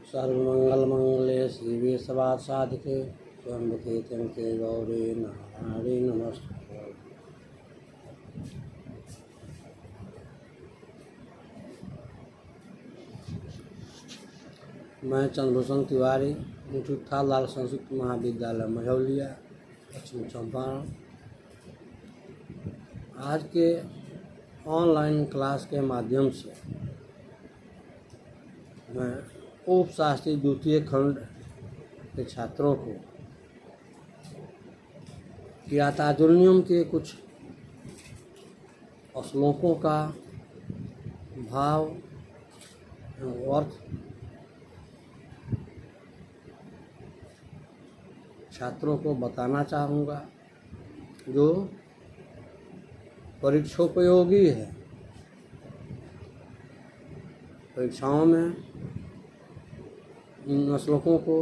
सर्वमंगलमंगले शिवे सर्वार्थसाधिके त्र्यंबके त्र्यंबके गौरी नारायणी नमस्ते। मैं चंद्रभूषण तिवारी, मुठुत्था लाल संस्कृत महाविद्यालय मझौलिया, पश्चिम चंपारण। आज के ऑनलाइन क्लास के माध्यम से मैं उपशास्त्री द्वितीय खंड के छात्रों को किरातार्जुनीयम के कुछ श्लोकों का भाव एवं अर्थ छात्रों को बताना चाहूँगा, जो परीक्षोपयोगी है। परीक्षाओं में इन श्लोकों को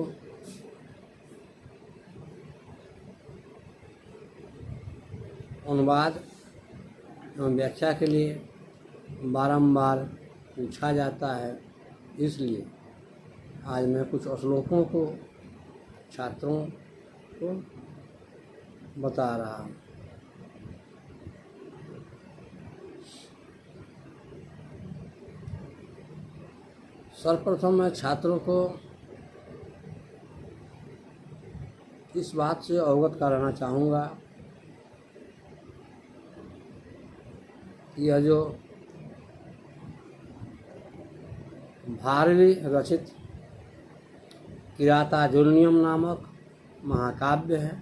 अनुवाद एवं व्याख्या के लिए बारंबार पूछा जाता है। इसलिए आज मैं कुछ श्लोकों को छात्रों को बता रहा हूँ। सर्वप्रथम मैं छात्रों को इस बात से अवगत कराना चाहूँगा कि यह जो भारवी रचित किरातार्जुनीयम नामक महाकाव्य है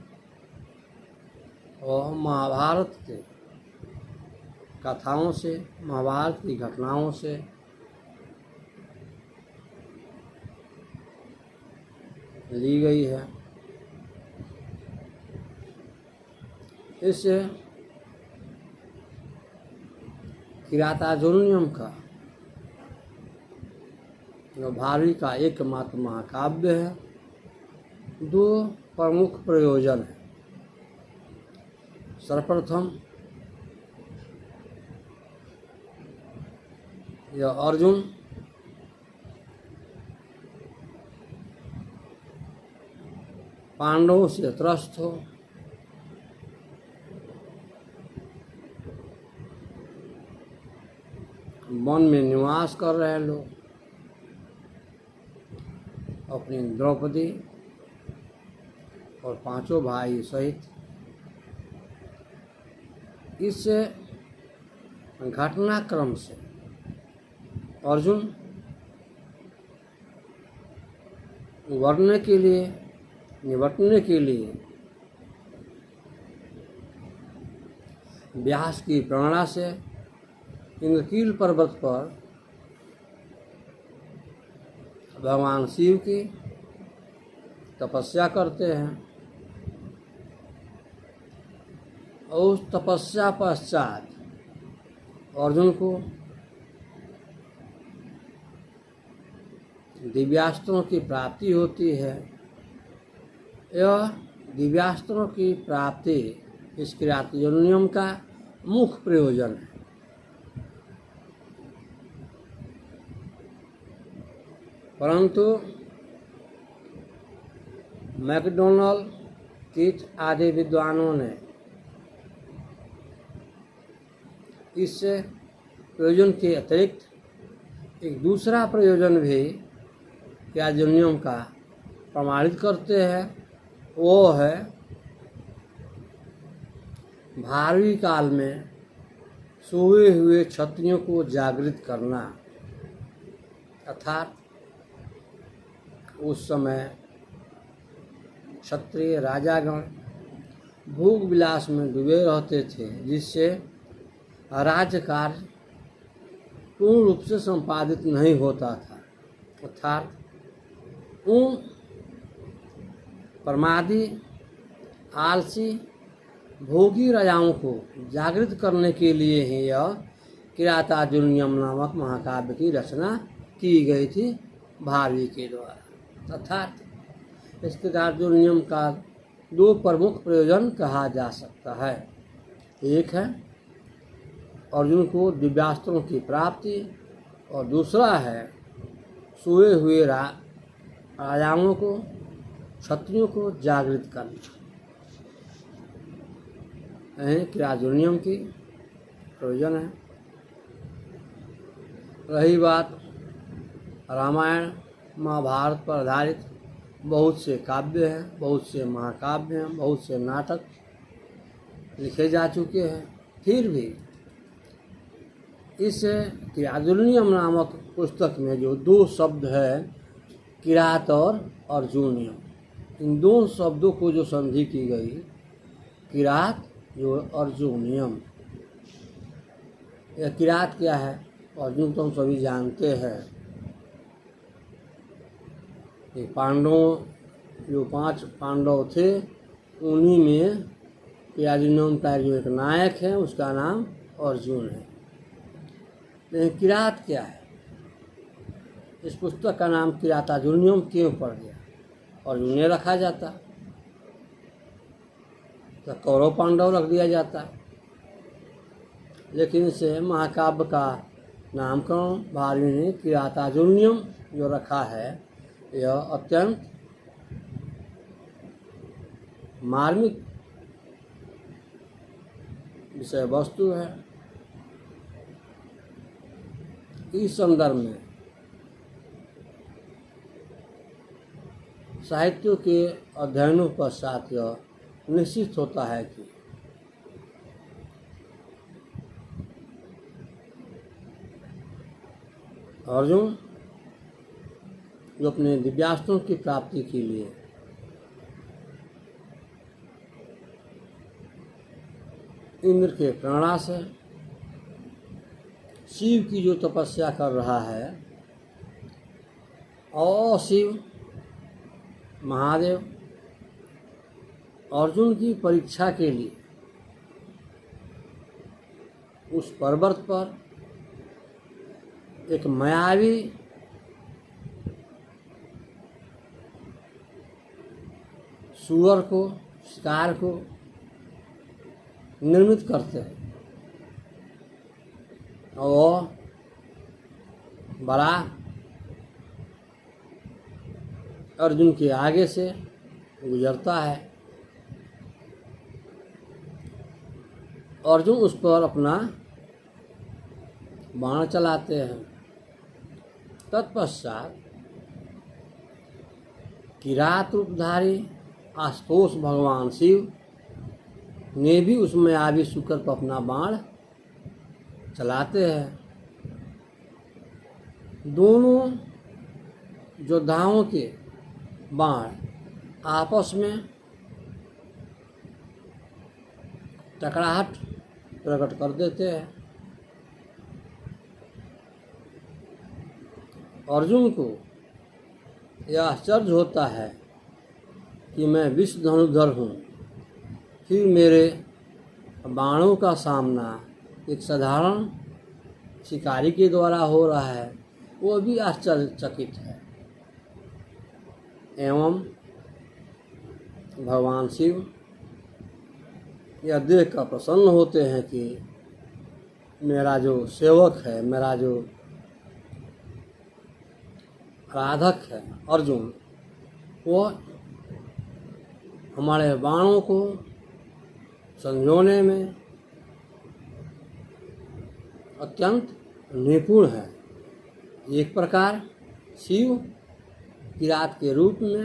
और महाभारत के कथाओं से, महाभारत की घटनाओं से ली गई है। इस किरातार्जुनीयम का जो भारवी का एकमात्र महाकाव्य है, दो प्रमुख प्रयोजन है। सर्वप्रथम यह अर्जुन पांडवों से त्रस्त हो, वन में निवास कर रहे लोग, अपनी द्रौपदी और पांचों भाई सहित इस घटनाक्रम से अर्जुन निपटने के लिए व्यास की प्रेरणा से इंद्रकील पर्वत पर भगवान शिव की तपस्या करते हैं और उस तपस्या पश्चात अर्जुन को दिव्यास्त्रों की प्राप्ति होती है। यह दिव्यास्त्रों की प्राप्ति इस किरातार्जुनीयम का मुख्य प्रयोजन है। परंतु मैकडोनल, कीथ आदि विद्वानों ने इस प्रयोजन के अतिरिक्त एक दूसरा प्रयोजन भी किरातार्जुनीयम का प्रमाणित करते हैं। वो है भारवी काल में सोए हुए क्षत्रियों को जागृत करना, अर्थात उस समय क्षत्रिय राजागण भोग विलास में डूबे रहते थे, जिससे राज्य कार्य पूर्ण रूप से संपादित नहीं होता था। अर्थात उन प्रमादी, आलसी, भोगी राजाओं को जागृत करने के लिए ही यह किरातार्जुनीयम नामक महाकाव्य की रचना की गई थी भारवी के द्वारा। अर्थात इस किरातार्जुनीयम का दो प्रमुख प्रयोजन कहा जा सकता है। एक है अर्जुन को दिव्यास्त्रों की प्राप्ति और दूसरा है सोए हुए राजाओं को, क्षत्रियों को जागृत करना, क्रियाजुनियम की प्रयोजन है। रही बात रामायण महाभारत पर आधारित बहुत से काव्य हैं, बहुत से महाकाव्य हैं, बहुत से नाटक लिखे जा चुके हैं, फिर भी इस क्रियाजुनियम नामक पुस्तक में जो दो शब्द है, किरात और अर्जुनियम, इन दो शब्दों को जो संधि की गई, किरात जो अर्जुनियम। यह किरात क्या है? अर्जुन तो हम सभी जानते हैं। ये पांडवों, जो 5 पांडव थे, उन्हीं में क्रियाजुनियम का जो एक नायक है, उसका नाम अर्जुन है। लेकिन किरात क्या है? इस पुस्तक का नाम किरातार्जुनियम क्यों पड़ गया? अर्जुन ने रखा जाता तो कौरव पांडव रख दिया जाता, लेकिन इसे महाकाव्य का नामकरण भारवी ने किरातार्जुनियम जो रखा है, यह अत्यंत मार्मिक विषय वस्तु है। इस संदर्भ में साहित्य के अध्ययनों पश्चात यह निश्चित होता है कि अर्जुन जो अपने दिव्यास्त्रों की प्राप्ति के लिए इंद्र के प्रेरणा से शिव की जो तपस्या कर रहा है, और शिव महादेव अर्जुन की परीक्षा के लिए उस पर्वत पर एक मायावी सूअर को, शिकार को निर्मित करते हैं, और बड़ा अर्जुन के आगे से गुजरता है। अर्जुन उस पर अपना बाण चलाते हैं। तत्पश्चात किरात रूपधारी आशुतोष भगवान शिव ने भी उस मायावी शुकर पर अपना बाण चलाते हैं। दोनों योद्धाओं के बाण आपस में टकराहट प्रकट कर देते हैं। अर्जुन को यह आश्चर्य होता है कि मैं विश्व धनुर्धर हूँ, फिर मेरे बाणों का सामना एक साधारण शिकारी के द्वारा हो रहा है, वो भी आश्चर्यचकित है। एवं भगवान शिव यह देख कर प्रसन्न होते हैं कि मेरा जो सेवक है, मेरा जो आराधक है अर्जुन, वो हमारे बाणों को संजोने में अत्यंत निपुण है। एक प्रकार शिव किरात के रूप में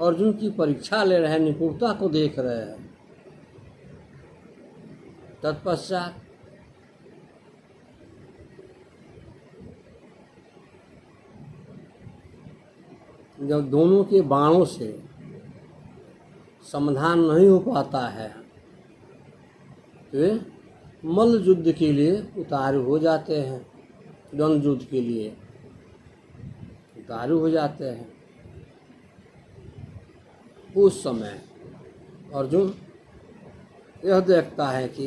अर्जुन की परीक्षा ले रहे हैं, निपुणता को देख रहे हैं। तत्पश्चात जब दोनों के बाणों से समाधान नहीं हो पाता है, तो वे मल्ल युद्ध के लिए उतारू हो जाते हैं, द्वंद्व युद्ध के लिए उतारू हो जाते हैं। उस समय अर्जुन यह देखता है कि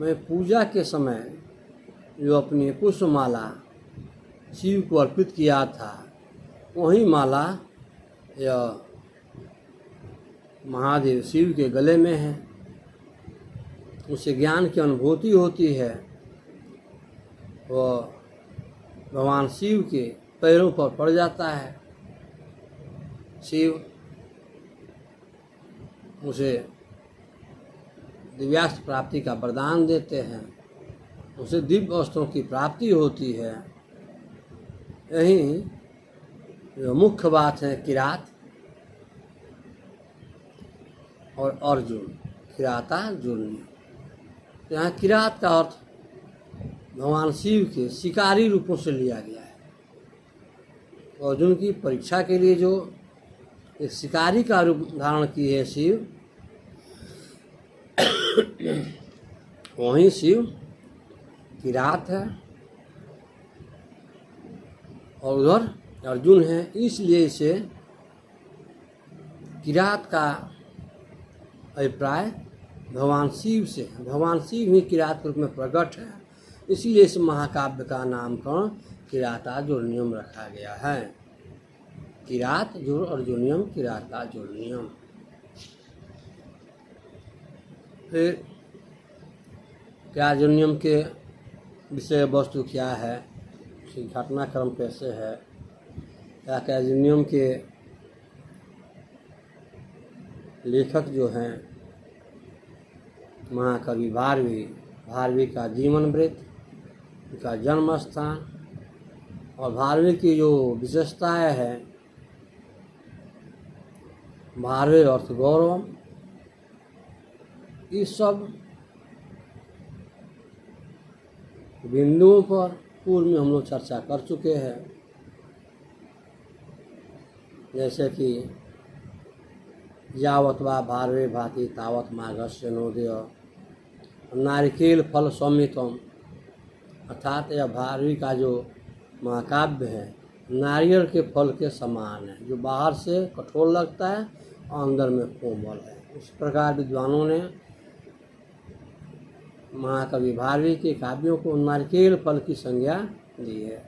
मैं पूजा के समय जो अपनी पुष्पमाला शिव को अर्पित किया था, वही माला यह महादेव शिव के गले में है। उसे ज्ञान की अनुभूति होती है। वह भगवान शिव के पैरों पर पड़ जाता है। शिव उसे दिव्यास्त्र प्राप्ति का वरदान देते हैं, उसे दिव्य वस्त्रों की प्राप्ति होती है। यही जो मुख्य बात है किरात और अर्जुन, किरातार्जुन। यहाँ किरात का अर्थ भगवान शिव के शिकारी रूपों से लिया गया है। अर्जुन की परीक्षा के लिए जो एक शिकारी का रूप धारण किए है शिव, वहीं शिव किरात है और उधर अर्जुन है। इसलिए इसे किरात का अभिप्राय भगवान शिव से, भगवान शिव ही किरात के रूप में प्रकट है, इसलिए इस महाकाव्य का नामकरण किरातार्जुनीयम रखा गया है। किरात जुड़ अर्जुनियम, किरातार्जुनीयम। फिर किरातार्जुनीयम के विषय वस्तु क्या है, उसकी घटनाक्रम कैसे है। किरातार्जुनीयम के लेखक जो हैं महाकवि भारवी, भारवी का जीवन वृत्त, उनका जन्म स्थान और भारवी की जो विशेषताएं हैं, भारवी अर्थ गौरव, इस सब बिंदुओं पर पूर्व में हम लोग चर्चा कर चुके हैं। जैसे कि यावत वा भारवे भाति तावत माघस्य नोदय, नारिकेल फल सौमितम, अर्थात यह भारवी का जो महाकाव्य है नारियल के फल के समान है, जो बाहर से कठोर लगता है और अंदर में कोमल है। इस प्रकार विद्वानों ने महाकवि भारवी के काव्यों को नारिकेल फल की संज्ञा दी है।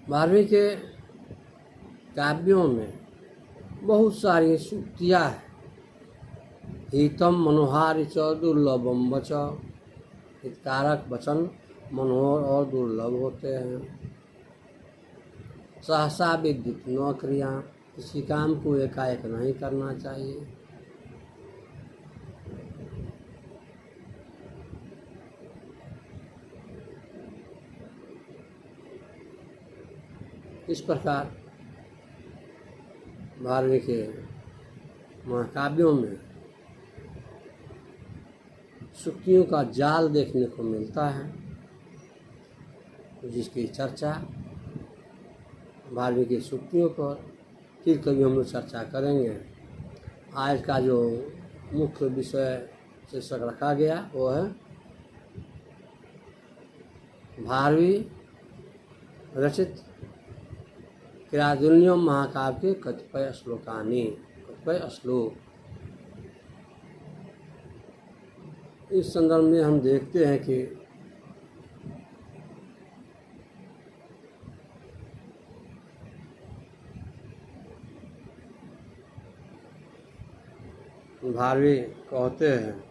भारवी के काव्यों में बहुत सारी सूक्तियाँ हैं। हितम मनोहारि च दुर्लभम वच, हितकारक वचन मनोहर और दुर्लभ होते हैं। सहसा विद्युत न क्रिया, किसी काम को एकाएक नहीं करना चाहिए। इस प्रकार भारवी के महाकाव्यों में सूक्तियों का जाल देखने को मिलता है, जिसकी चर्चा भारवी की सूक्तियों पर फिर कभी हम लोग चर्चा करेंगे। आज का जो मुख्य विषय शीर्षक रखा गया वो है भारवी रचित किरातार्जुनीयम महाकाव्य के कतिपय श्लोकानि, कतिपय श्लोक। इस संदर्भ में हम देखते हैं कि भारवी कहते हैं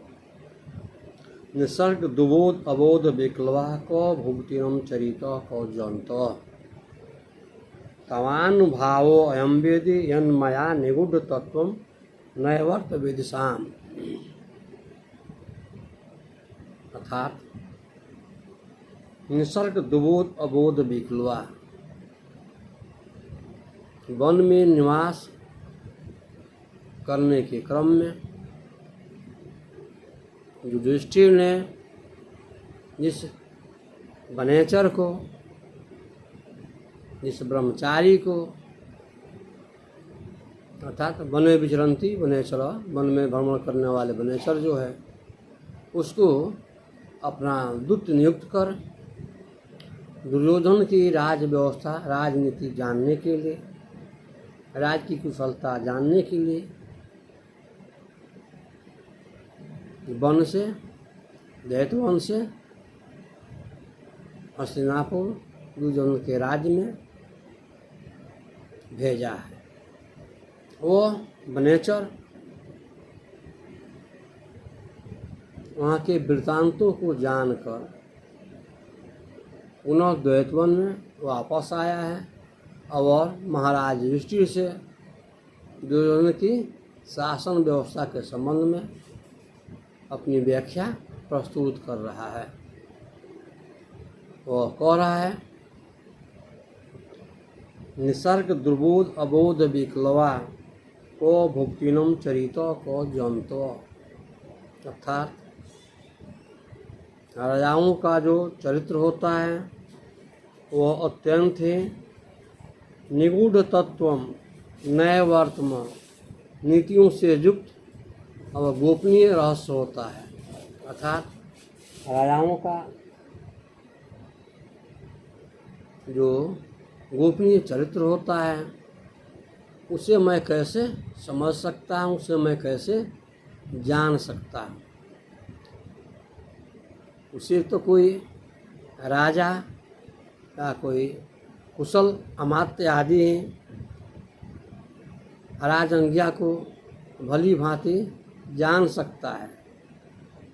निसर्ग दुबोध अबोध विक्लवा को भुक्तिरम चरित को जंत तवानुभावो अयम वेदि यन्मया निगूढ़ तत्व नैवर्त विदिशाम। अर्थात निसर्ग दुबोध अबोध विक्लवा, वन में निवास करने के क्रम में युधिष्ठिर ने जिस वनेचर को, जिस ब्रह्मचारी को, अर्थात वने विचरंती वनेचर, वन में भ्रमण करने वाले वनेचर जो है, उसको अपना दूत नियुक्त कर दुर्योधन की राज व्यवस्था, राजनीति जानने के लिए, राज की कुशलता जानने के लिए वन से, दैत्यवन से हस्तिनापुर दुर्योधन के राज्य में भेजा है। वो वनेचर वहाँ के वृत्तांतों को जानकर पुनः द्वैतवन में वापस आया है और महाराज युधिष्ठिर से दुर्योधन की शासन व्यवस्था के संबंध में अपनी व्याख्या प्रस्तुत कर रहा है। वह कह रहा है, निसर्ग दुर्बोध अबोध विकलवा को भुक्तिनम चरितो को जंतो। अर्थात राजाओं का जो चरित्र होता है वह अत्यंत ही निगूढ़ तत्वम नैवर्तम नीतियों से युक्त और गोपनीय रहस्य होता है। अर्थात राजाओं का जो गोपनीय चरित्र होता है उसे मैं कैसे समझ सकता हूँ, उसे मैं कैसे जान सकता हूँ। उसे तो कोई राजा या कोई कुशल अमात्य आदि राजंज्ञा को भली भांति जान सकता है।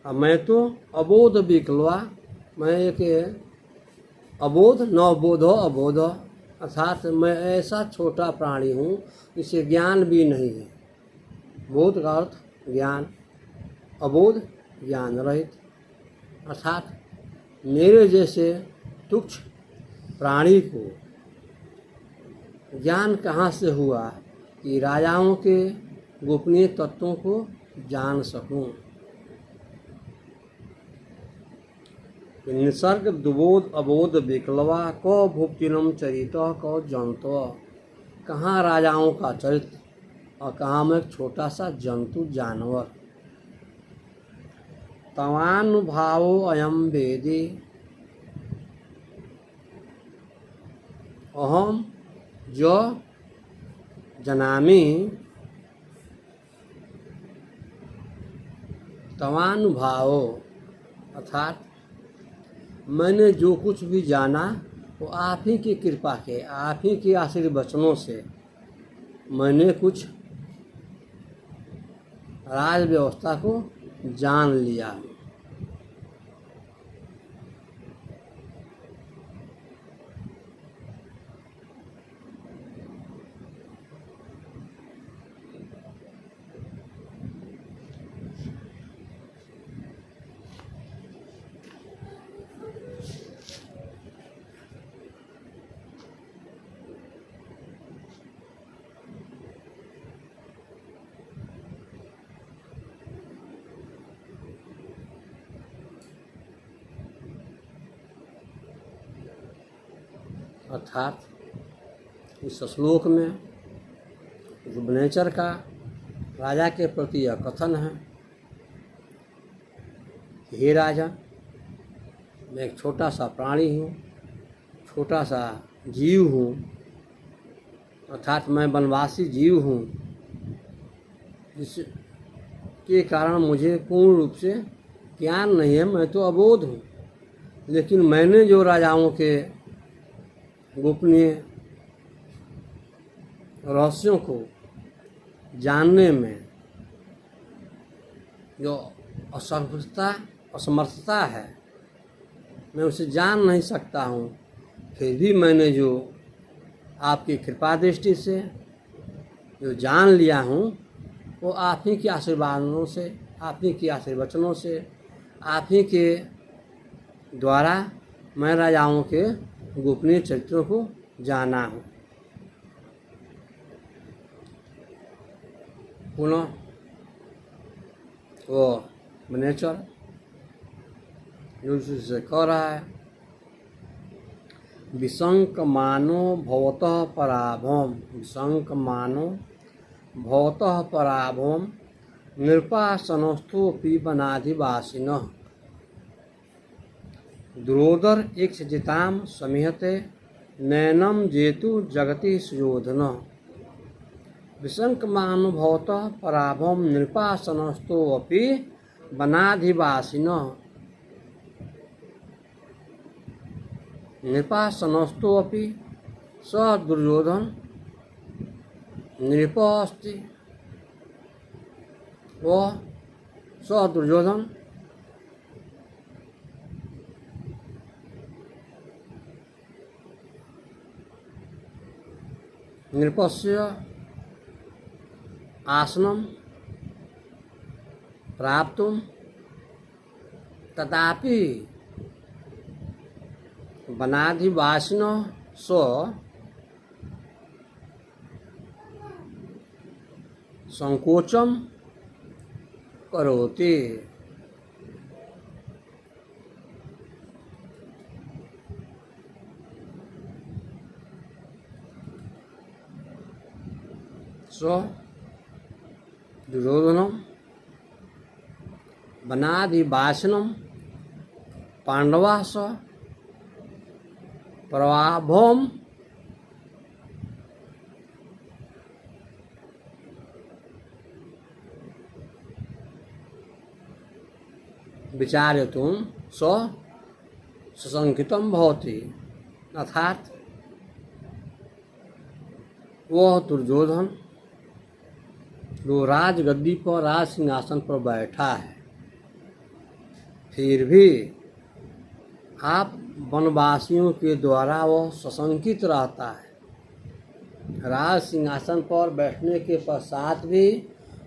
और मैं तो अबोध विकलवा, मैं एक अबोध नवबोध अबोध, अर्थात मैं ऐसा छोटा प्राणी हूँ जिसे ज्ञान भी नहीं है। बोध का अर्थ ज्ञान, अबोध ज्ञान रहित, अर्थात मेरे जैसे तुच्छ प्राणी को ज्ञान कहाँ से हुआ कि राजाओं के गोपनीय तत्वों को जान सकूं। निसर्ग दुबोध अबोध विकलवा को भुक्तिनम चरितो को जंतो। कहाँ राजाओं का चरित्र और कहाँ मैं एक छोटा सा जंतु जानवर। तवानुभावो अयम वेदी अहम जो जनामि तवानुभावो, अर्थात मैंने जो कुछ भी जाना वो आप ही की कृपा के, आप ही के आशीर्वचनों से मैंने कुछ राज व्यवस्था को जान लिया। अर्थात इस श्लोक में उपनेचर का राजा के प्रति यह कथन है, हे राजा, मैं एक छोटा सा प्राणी हूँ, छोटा सा जीव हूँ, अर्थात मैं वनवासी जीव हूँ, जिसके कारण मुझे पूर्ण रूप से ज्ञान नहीं है, मैं तो अबोध हूँ। लेकिन मैंने जो राजाओं के गोपनीय रहस्यों को जानने में जो असमर्थता है, मैं उसे जान नहीं सकता हूँ। फिर भी मैंने जो आपकी कृपा दृष्टि से जो जान लिया हूँ वो आप ही के आशीर्वादों से, आप ही के आशीर्वचनों से, आप ही के द्वारा मैं राजाओं के गोपनीय चरित्रों को जाना हूँ। पुनः वो नेचर युधिष्ठिर से कह रहा है, विशंक मानो भवतः पराभवम, विशंक मानो भवतः पराभवम नृपासनस्थोपि वनाधिवासिनः द्रोदर इक्षजिताम समिहते नैनम जेतु जगति सुयोधन। विशंकमानुभवतः पराभवम नृपासनस्थोपि वनाधिवासिनः, नृपासनस्थोपि स दुर्योधन नृप अस्ति, वह स दुर्योधन नृपस्य आसनम प्राप्तुम तथापि वनाधिवासिनो स्व संकोचम करोति। सो दुर्योधनम वनाधिवासिनम पांडवा स प्रभावम विचार्यतुम स सशंकितम भवति। अर्थात वह दुर्योधन जो राजगद्दी पर राज सिंहासन पर बैठा है, फिर भी आप वनवासियों के द्वारा वह सशंकित रहता है। राज सिंहासन पर बैठने के पश्चात भी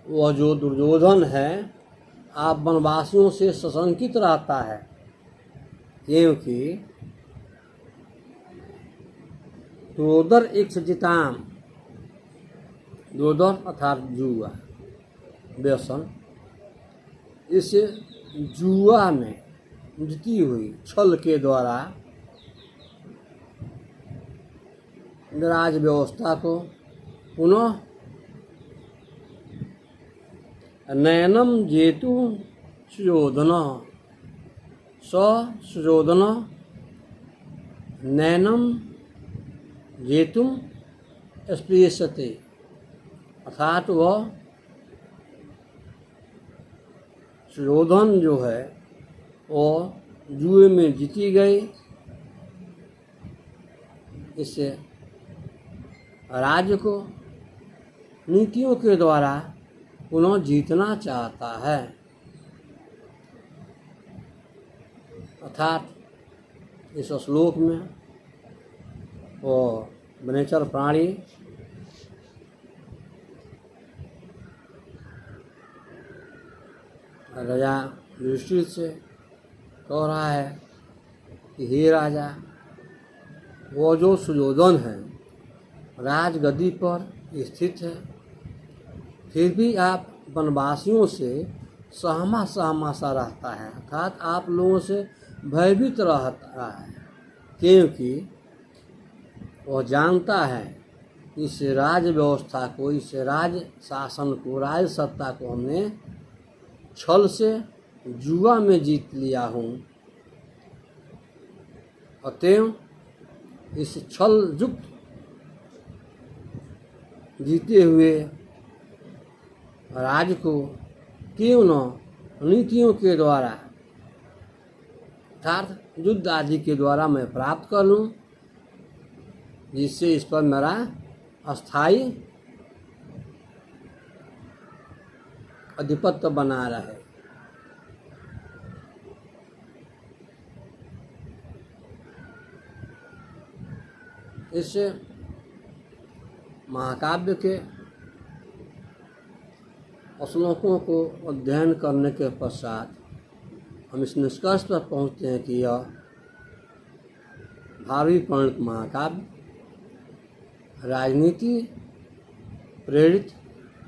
वह जो दुर्योधन है आप वनवासियों से सशंकित रहता है, क्योंकि द्रोदर एक सचिताम, द्रोदर अर्थात जुआ व्यसन, इस जुआ में जीती हुई छल के द्वारा राज व्यवस्था को पुनः नयनम जेतु सुयोधन स सुयोधन नयनम जेतुम स्पृशते। अर्थात वह सुयोधन जो है वो जुए में जीती गई, इससे राज्य को नीतियों के द्वारा पुनः जीतना चाहता है। अर्थात इस श्लोक में वो वनेचर प्राणी राजा युधिष्ठिर से कह रहा है कि हे राजा, वो जो सुयोधन है राजगद्दी पर स्थित है, फिर भी आप वनवासियों से सहमा सहमा सा रहता है। अर्थात आप लोगों से भयभीत रहता है, क्योंकि वह जानता है इस राज व्यवस्था को, इस राज शासन को, राज सत्ता को हमने छल से जुआ में जीत लिया हूँ। अतएव इस छल युक्त जीते हुए राज्य को क्यों न नीतियों के द्वारा अर्थात युद्ध आदि के द्वारा मैं प्राप्त कर लूँ, जिससे इस पर मेरा अस्थायी अधिपत्य बना रहे। इस महाकाव्य के श्लोकों को अध्ययन करने के पश्चात हम इस निष्कर्ष पर पहुँचते हैं कि यह भारवी प्रणीत महाकाव्य राजनीति प्रेरित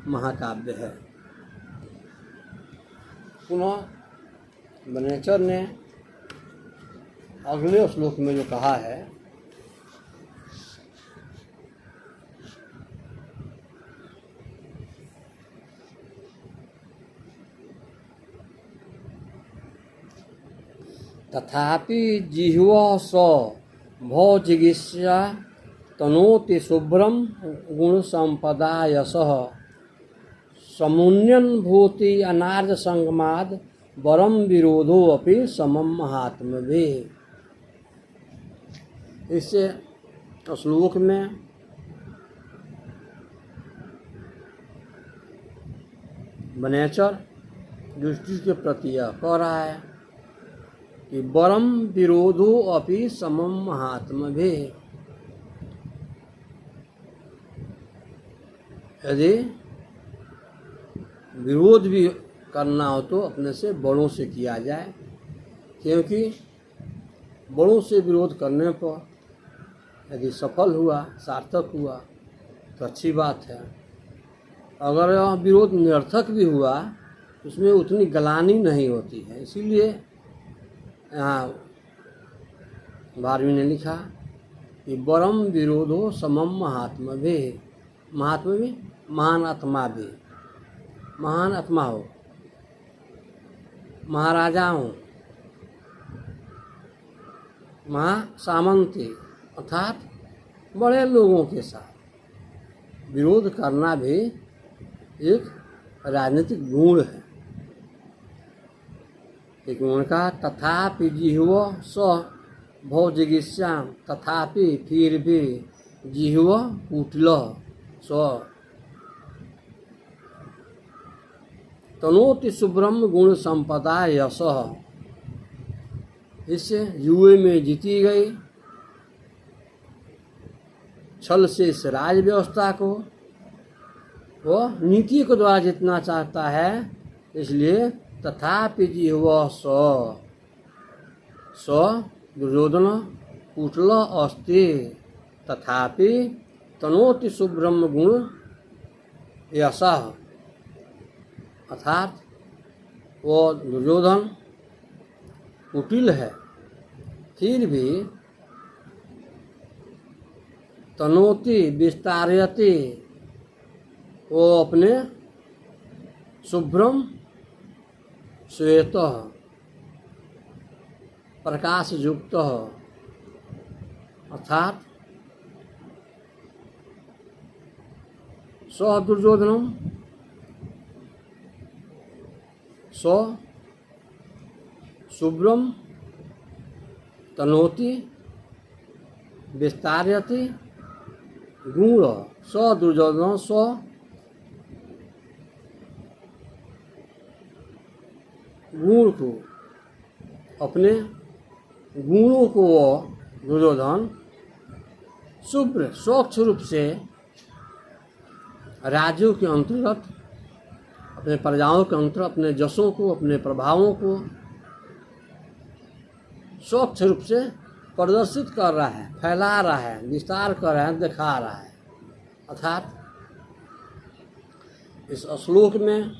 महाकाव्य है। पुनः वनेचर ने अगले श्लोक में जो कहा है, तथापि जिह्वा स भौजिगीष्या तनोति शुभ्रम गुण संपदा यशः समुन्यन भूति अनार्ज संगमाद वरम विरोधो अपि समम महात्मभि। इस श्लोक में वनेचर युधिष्ठिर के प्रति यह कह रहा है कि वरम विरोधो अपि समम महात्मभि। यदि विरोध भी करना हो तो अपने से बड़ों से किया जाए, क्योंकि बड़ों से विरोध करने पर यदि सफल हुआ, सार्थक हुआ तो अच्छी बात है। अगर यह विरोध निरर्थक भी हुआ तो उसमें उतनी ग्लानि नहीं होती है। इसीलिए यहाँ भारवी ने लिखा कि बरम विरोधो समम महात्मा भी, महात्मा भी महान आत्मा भी, महान आत्मा हो, महाराजा हो, महासामंती अर्थात बड़े लोगों के साथ विरोध करना भी एक राजनीतिक गुण है। एक उनका तथापि जिह्व स भव जिज्ञास्याम, तथापि फिर भी जिह्व कुटिल स तनोति सुब्रह्म गुण संपदा यश। इससे जुए में जीती गई, छल से इस राज व्यवस्था को वह नीति के द्वारा जीतना चाहता है। इसलिए तथापि जिह्व स दुर्योधन कुटिल अस्ति, तथापि तनोति सुब्रह्म गुण यशः। अर्थात वो दुर्योधन कुटिल है, फिर भी तनोति विस्तारयति, वो अपने शुभ्रम श्वेत प्रकाश युक्त अर्थात स दुर्योधनम स शुभ्रम तनोति विस्तारयति गुण, स दुर्योधन स गुण को, अपने गुणों को दुर्योधन शुभ्र स्वच्छ रूप से राज्यों के अंतर्गत, अपने प्रजाओं के अंतर्गत अपने जशों को, अपने प्रभावों को स्वच्छ रूप से प्रदर्शित कर रहा है, फैला रहा है, विस्तार कर रहा है, दिखा रहा है। अर्थात इस श्लोक में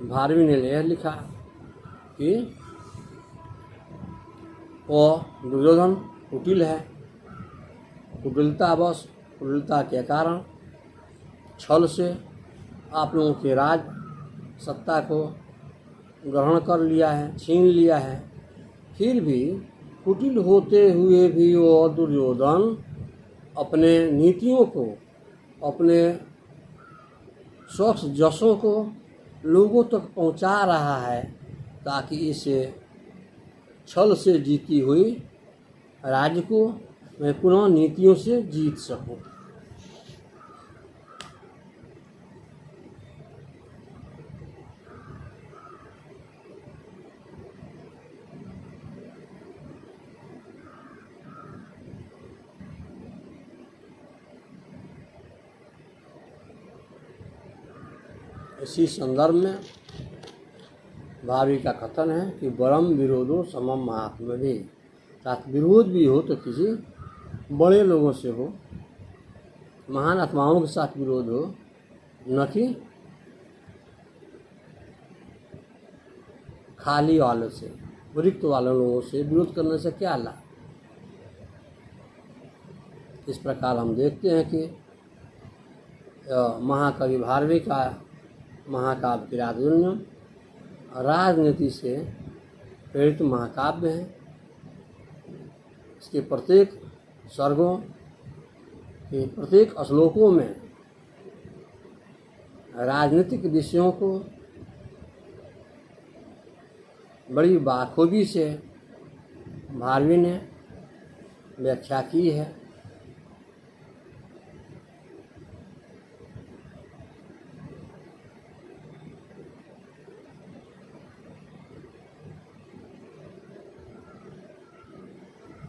भारवी ने यह लिखा कि वो दुर्योधन कुटिल है, कुटिलतावश, कुटिलता के कारण छल से आप लोगों के राज सत्ता को ग्रहण कर लिया है, छीन लिया है। फिर भी कुटिल होते हुए भी वो दुर्योधन अपने नीतियों को, अपने स्वच्छ जशों को लोगों तक पहुंचा रहा है, ताकि इसे छल से जीती हुई राज्य को मैं पुनः नीतियों से जीत सकूं। इसी संदर्भ में भावी का कथन है कि बरम विरोधो समम महात्मा भी, अर्थात विरोध भी हो तो किसी बड़े लोगों से हो, महान आत्माओं के साथ विरोध हो, न कि खाली वालों से, रिक्त वालों लोगों से विरोध करने से क्या लाभ। इस प्रकार हम देखते हैं कि महाकवि भारवी का महाकाव्य किरातजूनियम राजनीति से प्रेरित महाकाव्य है। इसके प्रत्येक सर्गों के प्रत्येक श्लोकों में राजनीतिक विषयों को बड़ी बाखूबी से भारवी ने व्याख्या की है।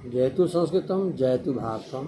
जयतु संस्कृतम जयतु भारतम।